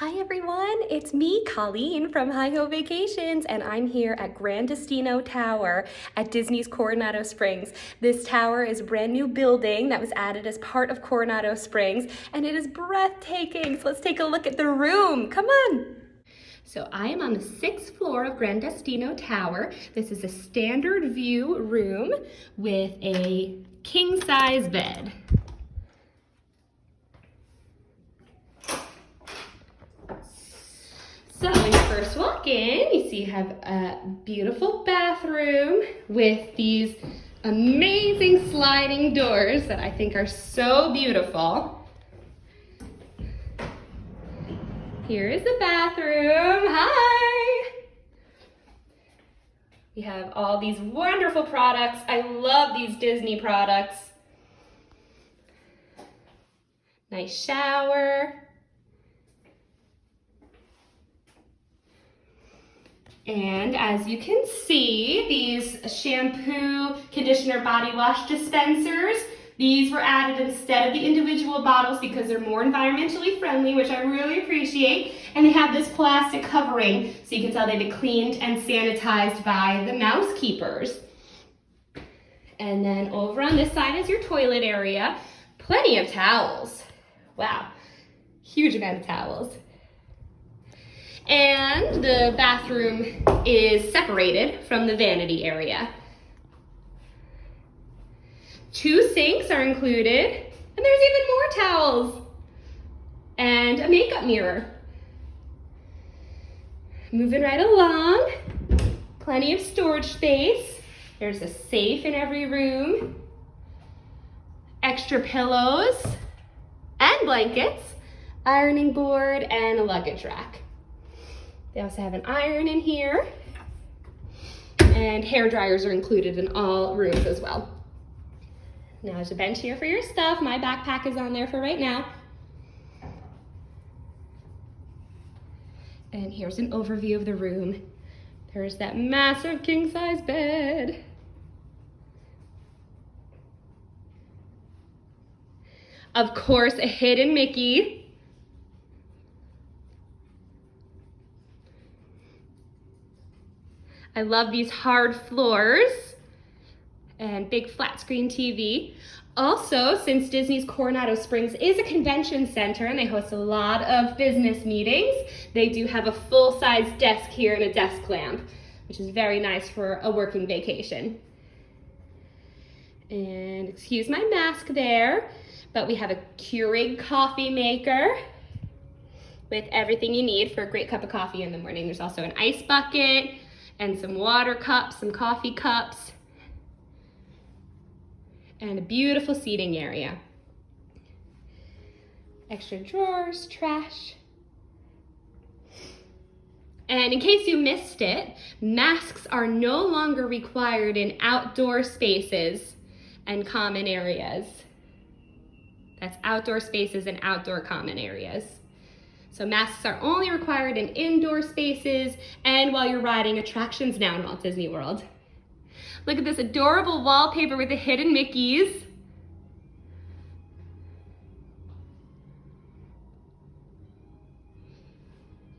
Hi everyone, it's me, Colleen from Hi-Ho Vacations, and I'm here at Gran Destino Tower at Disney's Coronado Springs. This tower is a brand new building that was added as part of Coronado Springs, and it is breathtaking. So let's take a look at the room. Come on. So I am on the 6th floor of Gran Destino Tower. This is a standard view room with a king-size bed. So when you first walk in, you see you have a beautiful bathroom with these amazing sliding doors that I think are so beautiful. Here is the bathroom. Hi! We have all these wonderful products. I love these Disney products. Nice shower. And as you can see, these shampoo, conditioner, body wash dispensers, these were added instead of the individual bottles because they're more environmentally friendly, which I really appreciate. And they have this plastic covering, so you can tell they've been cleaned and sanitized by the mouse keepers. And then over on this side is your toilet area. Plenty of towels. Wow, huge amount of towels. And the bathroom is separated from the vanity area. 2 sinks are included, and there's even more towels and a makeup mirror. Moving right along, plenty of storage space. There's a safe in every room, extra pillows and blankets, ironing board, and a luggage rack. They also have an iron in here, and hair dryers are included in all rooms as well. Now there's a bench here for your stuff. My backpack is on there for right now. And here's an overview of the room. There's that massive king-size bed. Of course, a hidden Mickey. I love these hard floors and big flat screen TV. Also, since Disney's Coronado Springs is a convention center and they host a lot of business meetings, they do have a full-size desk here and a desk lamp, which is very nice for a working vacation. And excuse my mask there, but we have a Keurig coffee maker with everything you need for a great cup of coffee in the morning. There's also an ice bucket, and some water cups, some coffee cups, and a beautiful seating area. Extra drawers, trash. And in case you missed it, masks are no longer required in outdoor spaces and common areas. That's outdoor spaces and outdoor common areas. So masks are only required in indoor spaces and while you're riding attractions now in Walt Disney World. Look at this adorable wallpaper with the hidden Mickeys.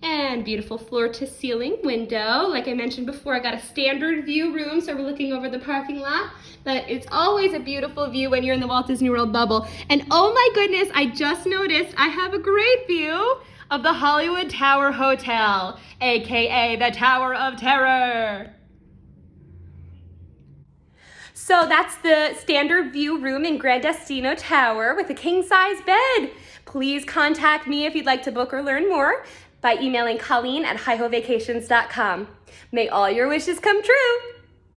And beautiful floor to ceiling window. Like I mentioned before, I got a standard view room, so we're looking over the parking lot. But it's always a beautiful view when you're in the Walt Disney World bubble. And oh my goodness, I just noticed I have a great view of the Hollywood Tower Hotel, AKA the Tower of Terror. So that's the standard view room in Gran Destino Tower with a king-size bed. Please contact me if you'd like to book or learn more by emailing Colleen at hihovacations.com. May all your wishes come true.